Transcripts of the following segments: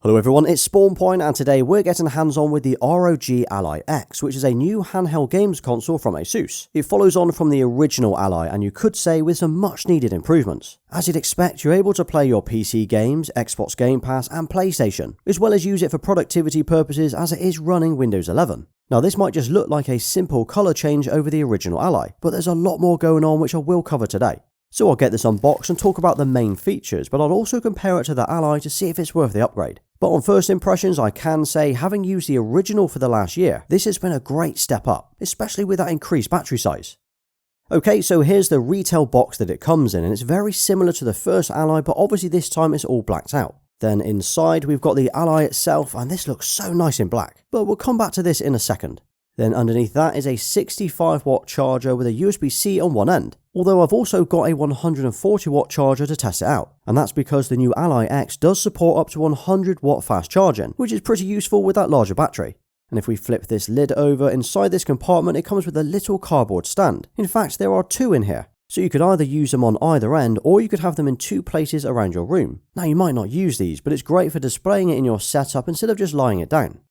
Hello everyone, it's SpawnPoiint and today we're getting hands on with the ROG Ally X, which is a new handheld games console from ASUS. It follows on from the original Ally and you could say with some much needed improvements. As you'd expect, you're able to play your PC games, Xbox Game Pass and PlayStation, as well as use it for productivity purposes as it is running Windows 11. Now this might just look like a simple colour change over the original Ally, but there's a lot more going on which I will cover today. So I'll get this unboxed and talk about the main features, but I'll also compare it to the Ally to see if it's worth the upgrade. But on first impressions, I can say, having used the original for the last year, this has been a great step up, especially with that increased battery size. Okay, so here's the retail box that it comes in, and it's very similar to the first Ally, but obviously this time it's all blacked out. Then inside we've got the Ally itself, and this looks so nice in black, but we'll come back to this in a second. Then underneath that is a 65 watt charger with a USB-C on one end, although I've also got a 140 watt charger to test it out, and that's because the new Ally X does support up to 100 watt fast charging, which is pretty useful with that larger battery. And if we flip this lid over, inside this compartment it comes with a little cardboard stand. In fact, there are two in here, so you could either use them on either end or you could have them in two places around your room. Now you might not use these, but it's great for displaying it in your setup instead of just lying it down.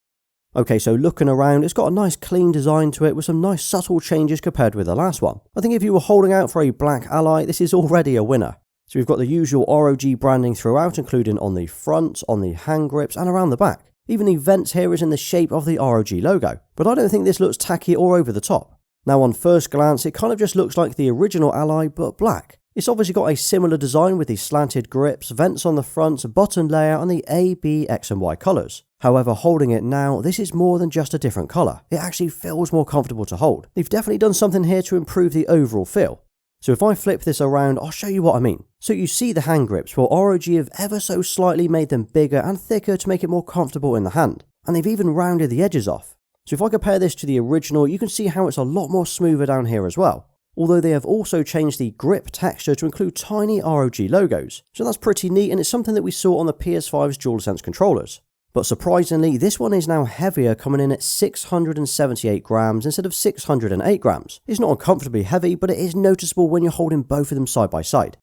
Okay, so looking around, it's got a nice clean design to it with some nice subtle changes compared with the last one. I think if you were holding out for a black Ally, this is already a winner. So we've got the usual ROG branding throughout, including on the front, on the hand grips and around the back. Even the vents here is in the shape of the ROG logo, but I don't think this looks tacky or over the top. Now on first glance, it kind of just looks like the original Ally but black. It's obviously got a similar design with the slanted grips, vents on the front, button layout and the A, B, X and Y colours. However, holding it now, this is more than just a different colour. It actually feels more comfortable to hold. They've definitely done something here to improve the overall feel. So if I flip this around, I'll show you what I mean. So you see the hand grips, well ROG have ever so slightly made them bigger and thicker to make it more comfortable in the hand. And they've even rounded the edges off. So if I compare this to the original, you can see how it's a lot more smoother down here as well. Although they have also changed the grip texture to include tiny ROG logos. So that's pretty neat and it's something that we saw on the PS5's DualSense controllers. But surprisingly, this one is now heavier, coming in at 678 grams instead of 608 grams. It's not uncomfortably heavy, but it is noticeable when you're holding both of them side by side.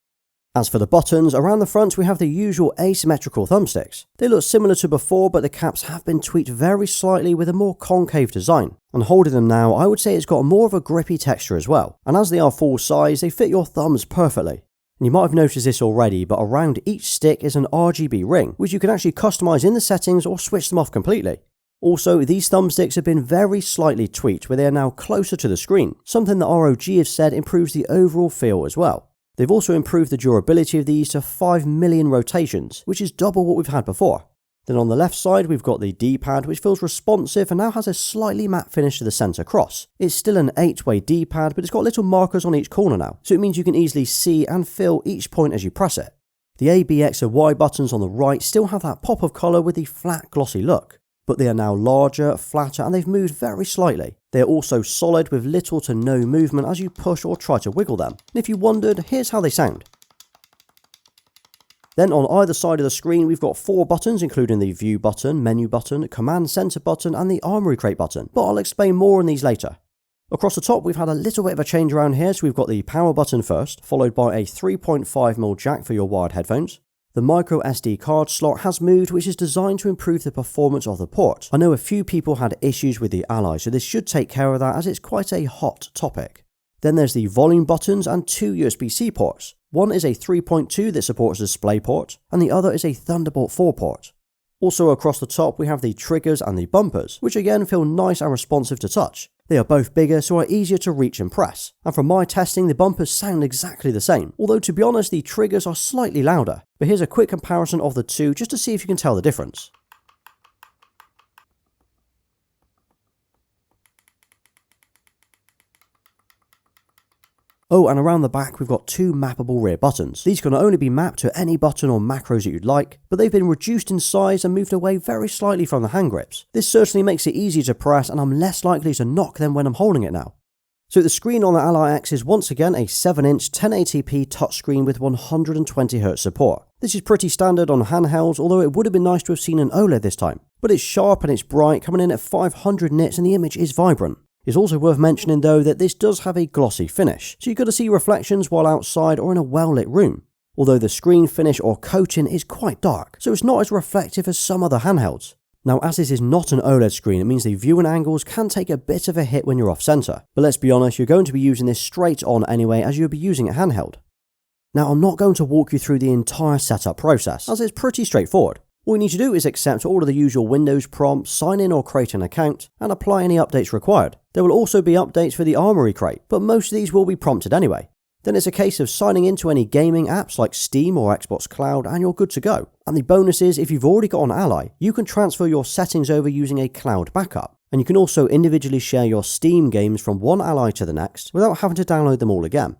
As for the buttons, around the front we have the usual asymmetrical thumbsticks. They look similar to before, but the caps have been tweaked very slightly with a more concave design. And holding them now, I would say it's got more of a grippy texture as well. And as they are full size, they fit your thumbs perfectly. And you might have noticed this already, but around each stick is an RGB ring, which you can actually customize in the settings or switch them off completely. Also, these thumbsticks have been very slightly tweaked where they are now closer to the screen, something that ROG have said improves the overall feel as well. They've also improved the durability of these to 5 million rotations, which is double what we've had before. Then on the left side we've got the D-pad, which feels responsive and now has a slightly matte finish to the centre cross. It's still an 8-way D-pad, but it's got little markers on each corner now, so it means you can easily see and feel each point as you press it. The A, B, X and Y buttons on the right still have that pop of colour with the flat glossy look, but they are now larger, flatter and they've moved very slightly. They are also solid with little to no movement as you push or try to wiggle them. And if you wondered, here's how they sound. Then on either side of the screen we've got 4 buttons, including the view button, menu button, command center button and the Armoury crate button, but I'll explain more on these later. Across the top we've had a little bit of a change around here, so we've got the power button first, followed by a 3.5mm jack for your wired headphones. The micro SD card slot has moved, which is designed to improve the performance of the port. I know a few people had issues with the Ally, so this should take care of that as it's quite a hot topic. Then there's the volume buttons and 2 USB-C ports. One is a 3.2 that supports DisplayPort, and the other is a Thunderbolt 4 port. Also across the top we have the triggers and the bumpers, which again feel nice and responsive to touch. They are both bigger so are easier to reach and press, and from my testing the bumpers sound exactly the same, although to be honest the triggers are slightly louder. But here's a quick comparison of the two just to see if you can tell the difference. Oh, and around the back we've got 2 mappable rear buttons. These can only be mapped to any button or macros that you'd like, but they've been reduced in size and moved away very slightly from the hand grips. This certainly makes it easier to press and I'm less likely to knock them when I'm holding it now. So the screen on the Ally X is once again a 7-inch 1080p touchscreen with 120Hz support. This is pretty standard on handhelds, although it would have been nice to have seen an OLED this time. But it's sharp and it's bright, coming in at 500 nits and the image is vibrant. It's also worth mentioning though that this does have a glossy finish, so you got to see reflections while outside or in a well lit room. although the screen finish or coating is quite dark, so it's not as reflective as some other handhelds. Now, as this is not an OLED screen, it means the viewing angles can take a bit of a hit when you're off center, but let's be honest, you're going to be using this straight on anyway as you'll be using it handheld. Now, I'm not going to walk you through the entire setup process, as it's pretty straightforward. All you need to do is accept all of the usual Windows prompts, sign in or create an account, and apply any updates required. There will also be updates for the Armoury crate, but most of these will be prompted anyway. Then it's a case of signing into any gaming apps like Steam or Xbox Cloud and you're good to go. And the bonus is, if you've already got an Ally, you can transfer your settings over using a cloud backup. And you can also individually share your Steam games from one Ally to the next without having to download them all again.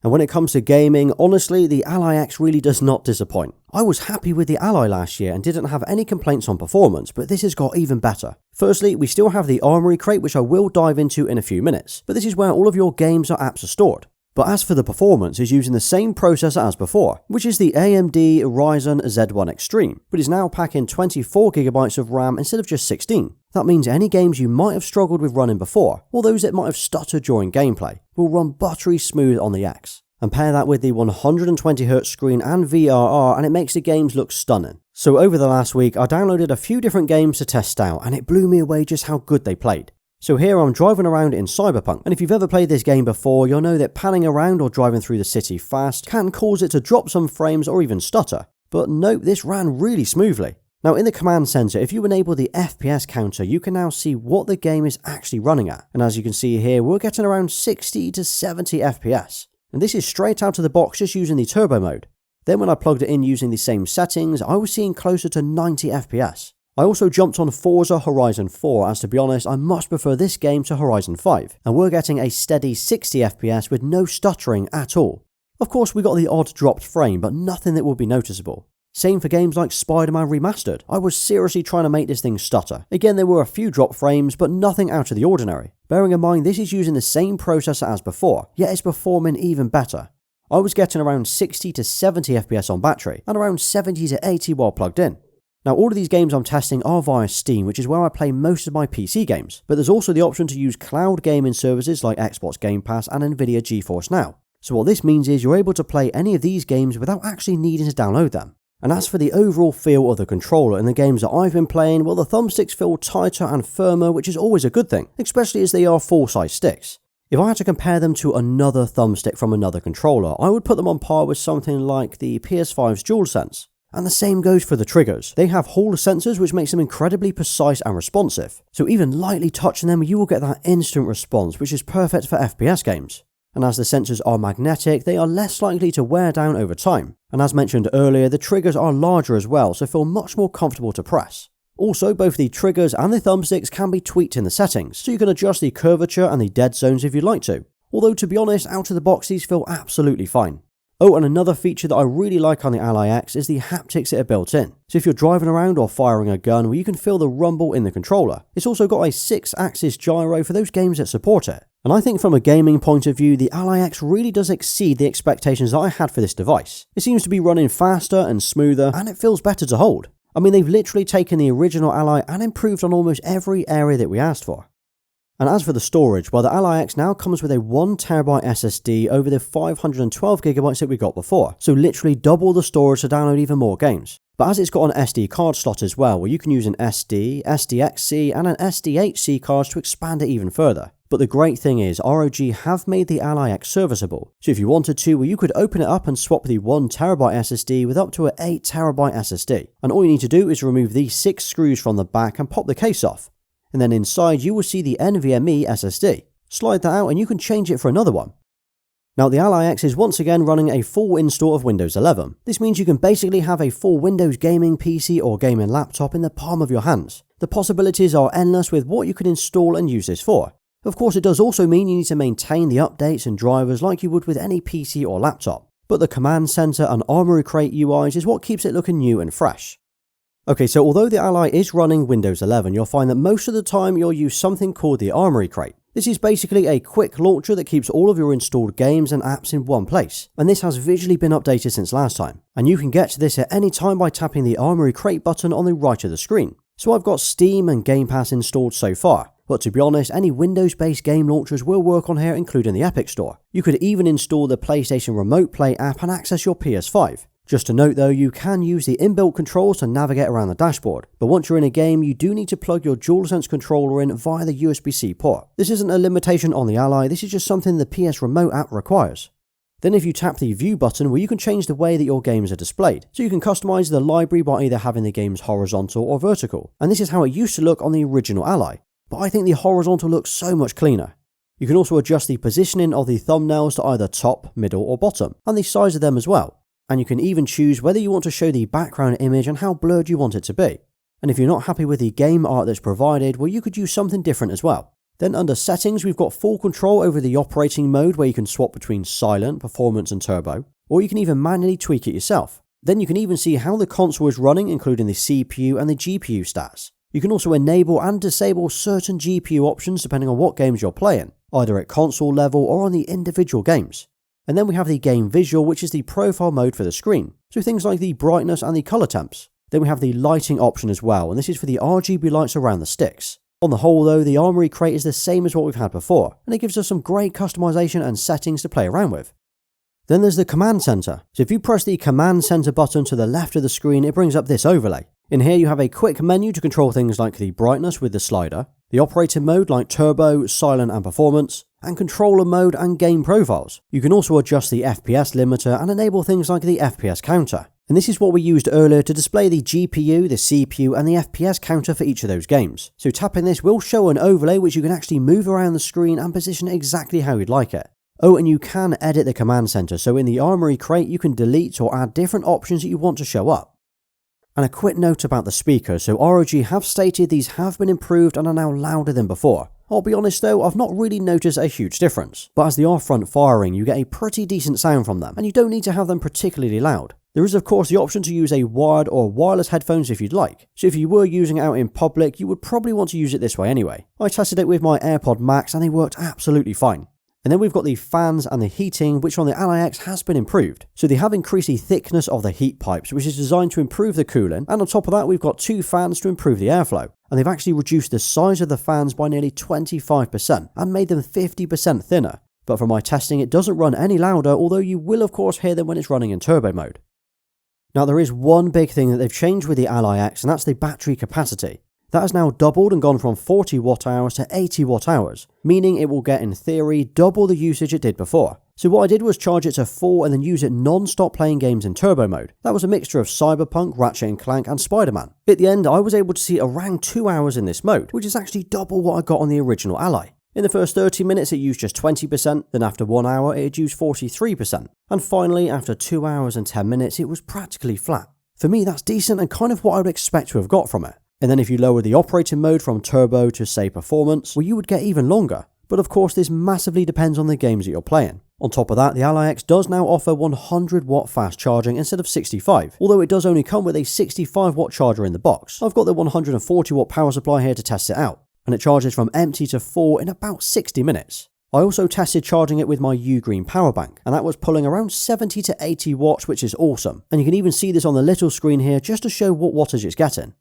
And when it comes to gaming, honestly, the Ally X really does not disappoint. I was happy with the Ally last year and didn't have any complaints on performance, but this has got even better. Firstly, we still have the Armoury crate, which I will dive into in a few minutes, but this is where all of your games or apps are stored. But as for the performance, it's using the same processor as before, which is the AMD Ryzen Z1 Extreme, but is now packing 24GB of RAM instead of just 16. That means any games you might have struggled with running before, or those that might have stuttered during gameplay, will run buttery smooth on the X. And pair that with the 120Hz screen and VRR and it makes the games look stunning. So over the last week, I downloaded a few different games to test out and it blew me away just how good they played. So here I'm driving around in Cyberpunk, and if you've ever played this game before, you'll know that panning around or driving through the city fast can cause it to drop some frames or even stutter. But nope, this ran really smoothly. Now in the command center, if you enable the FPS counter, you can now see what the game is actually running at. And as you can see here, we're getting around 60 to 70 FPS. And this is straight out of the box just using the turbo mode. Then when I plugged it in using the same settings, I was seeing closer to 90 FPS. I also jumped on Forza Horizon 4 as to be honest, I much prefer this game to Horizon 5, and we're getting a steady 60 FPS with no stuttering at all. Of course we got the odd dropped frame, but nothing that would be noticeable. Same for games like Spider-Man Remastered. I was seriously trying to make this thing stutter. Again, there were a few drop frames, but nothing out of the ordinary. Bearing in mind this is using the same processor as before, yet it's performing even better. I was getting around 60 to 70 FPS on battery, and around 70 to 80 while plugged in. Now all of these games I'm testing are via Steam, which is where I play most of my PC games, but there's also the option to use cloud gaming services like Xbox Game Pass and Nvidia GeForce Now. So what this means is you're able to play any of these games without actually needing to download them. And as for the overall feel of the controller in the games that I've been playing, well the thumbsticks feel tighter and firmer, which is always a good thing, especially as they are full-size sticks. If I had to compare them to another thumbstick from another controller, I would put them on par with something like the PS5's DualSense. And the same goes for the triggers. They have Hall sensors which makes them incredibly precise and responsive. So even lightly touching them you will get that instant response, which is perfect for FPS games. And as the sensors are magnetic, they are less likely to wear down over time. And as mentioned earlier, the triggers are larger as well, so feel much more comfortable to press. Also, both the triggers and the thumbsticks can be tweaked in the settings, so you can adjust the curvature and the dead zones if you'd like to. Although to be honest, out of the box these feel absolutely fine. Oh, and another feature that I really like on the Ally X is the haptics that are built in. So if you're driving around or firing a gun, well, you can feel the rumble in the controller. It's also got a 6-axis gyro for those games that support it. And I think from a gaming point of view, the Ally X really does exceed the expectations that I had for this device. It seems to be running faster and smoother, and it feels better to hold. I mean, they've literally taken the original Ally and improved on almost every area that we asked for. And as for the storage, well the Ally X now comes with a 1TB SSD over the 512GB that we got before, so literally double the storage to download even more games. But as it's got an SD card slot as well, where you can use an SD, SDXC and an SDHC cards to expand it even further. But the great thing is, ROG have made the Ally X serviceable, so if you wanted to, well, you could open it up and swap the 1TB SSD with up to an 8TB SSD. And all you need to do is remove these 6 screws from the back and pop the case off. And then inside you will see the NVMe SSD. Slide that out and you can change it for another one. Now the Ally X is once again running a full install of Windows 11. This means you can basically have a full Windows gaming PC or gaming laptop in the palm of your hands. The possibilities are endless with what you can install and use this for. Of course it does also mean you need to maintain the updates and drivers like you would with any PC or laptop. But the command center and Armoury crate UIs is what keeps it looking new and fresh. Okay, so although the Ally is running Windows 11, you'll find that most of the time you'll use something called the Armoury crate. This is basically a quick launcher that keeps all of your installed games and apps in one place, and this has visually been updated since last time. And you can get to this at any time by tapping the Armoury crate button on the right of the screen. So I've got Steam and Game Pass installed so far. But to be honest, any Windows-based game launchers will work on here, including the Epic Store. You could even install the PlayStation Remote Play app and access your PS5. Just to note though, you can use the inbuilt controls to navigate around the dashboard, but once you're in a game, you do need to plug your DualSense controller in via the USB-C port. This isn't a limitation on the Ally, this is just something the PS Remote app requires. Then if you tap the View button, well, you can change the way that your games are displayed. So you can customize the library by either having the games horizontal or vertical, and this is how it used to look on the original Ally. But I think the horizontal looks so much cleaner. You can also adjust the positioning of the thumbnails to either top, middle or bottom, and the size of them as well. And you can even choose whether you want to show the background image and how blurred you want it to be. And if you're not happy with the game art that's provided, well, you could use something different as well. Then under settings, we've got full control over the operating mode where you can swap between silent, performance and turbo, or you can even manually tweak it yourself. Then you can even see how the console is running, including the CPU and the GPU stats. You can also enable and disable certain GPU options depending on what games you're playing, either at console level or on the individual games. And then we have the game visual, which is the profile mode for the screen, so things like the brightness and the color temps. Then we have the lighting option as well, and this is for the RGB lights around the sticks. On the whole though, the Armoury crate is the same as what we've had before, and it gives us some great customization and settings to play around with. Then there's the command center. So if you press the command center button to the left of the screen, it brings up this overlay. In here you have a quick menu to control things like the brightness with the slider, the operating mode like turbo, silent and performance, and controller mode and game profiles. You can also adjust the FPS limiter and enable things like the FPS counter. And this is what we used earlier to display the GPU, the CPU and the FPS counter for each of those games. So tapping this will show an overlay which you can actually move around the screen and position it exactly how you'd like it. Oh, and you can edit the command center, so in the Armoury crate you can delete or add different options that you want to show up. And a quick note about the speakers, so ROG have stated these have been improved and are now louder than before. I'll be honest though, I've not really noticed a huge difference, but as they are front firing, you get a pretty decent sound from them, and you don't need to have them particularly loud. There is of course the option to use a wired or wireless headphones if you'd like, so if you were using it out in public, you would probably want to use it this way anyway. I tested it with my AirPod Max and they worked absolutely fine. And then we've got the fans and the heating, which on the Ally X has been improved. So they have increased the thickness of the heat pipes, which is designed to improve the cooling, and on top of that we've got 2 fans to improve the airflow. And they've actually reduced the size of the fans by nearly 25% and made them 50% thinner. But from my testing it doesn't run any louder, although you will of course hear them when it's running in turbo mode. Now there is one big thing that they've changed with the Ally X, and that's the battery capacity. That has now doubled and gone from 40 watt hours to 80 watt hours, meaning it will get in theory double the usage it did before. So what I did was charge it to full and then use it non-stop playing games in turbo mode. That was a mixture of Cyberpunk, Ratchet & Clank and Spider-Man. At the end I was able to see around 2 hours in this mode, which is actually double what I got on the original Ally. In the first 30 minutes it used just 20%, then after 1 hour it had used 43%, and finally after 2 hours and 10 minutes it was practically flat. For me that's decent and kind of what I would expect to have got from it. And then if you lower the operating mode from turbo to say performance, well you would get even longer. But of course this massively depends on the games that you're playing. On top of that, the Ally X does now offer 100 watt fast charging instead of 65, although it does only come with a 65 watt charger in the box. I've got the 140 watt power supply here to test it out, and it charges from empty to full in about 60 minutes. I also tested charging it with my Ugreen power bank, and that was pulling around 70 to 80 watts, which is awesome. And you can even see this on the little screen here just to show what wattage it's getting.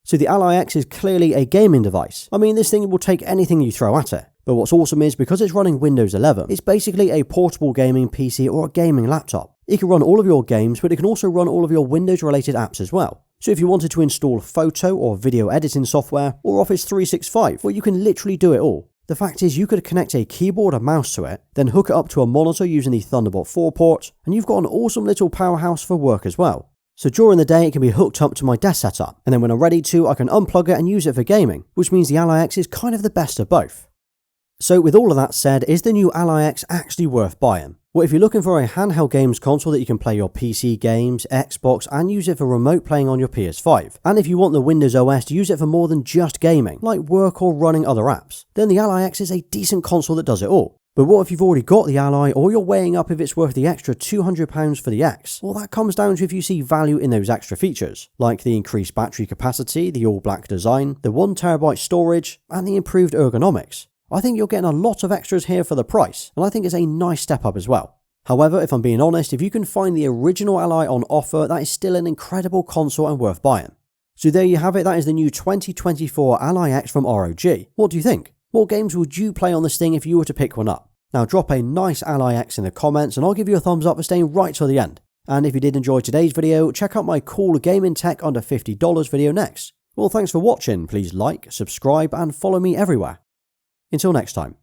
So the Ally X is clearly a gaming device. I mean, this thing will take anything you throw at it. But what's awesome is because it's running Windows 11, it's basically a portable gaming PC or a gaming laptop. It can run all of your games, but it can also run all of your Windows related apps as well. So if you wanted to install photo or video editing software or Office 365, well you can literally do it all. The fact is you could connect a keyboard and mouse to it, then hook it up to a monitor using the Thunderbolt 4 port, and you've got an awesome little powerhouse for work as well. So during the day it can be hooked up to my desk setup, and then when I'm ready to I can unplug it and use it for gaming, which means the Ally X is kind of the best of both. So with all of that said, is the new Ally X actually worth buying? Well, if you're looking for a handheld games console that you can play your PC games, Xbox and use it for remote playing on your PS5, and if you want the Windows OS to use it for more than just gaming, like work or running other apps, then the Ally X is a decent console that does it all. But what if you've already got the Ally or you're weighing up if it's worth the extra £200 for the X? Well, that comes down to if you see value in those extra features, like the increased battery capacity, the all-black design, the 1TB storage, and the improved ergonomics. I think you're getting a lot of extras here for the price, and I think it's a nice step up as well. However, if I'm being honest, if you can find the original Ally on offer, that is still an incredible console and worth buying. So there you have it, that is the new 2024 Ally X from ROG. What do you think? What games would you play on this thing if you were to pick one up? Now drop a nice Ally X in the comments and I'll give you a thumbs up for staying right till the end. And if you did enjoy today's video, check out my cool gaming tech under $50 video next. Well, thanks for watching, please like, subscribe and follow me everywhere. Until next time.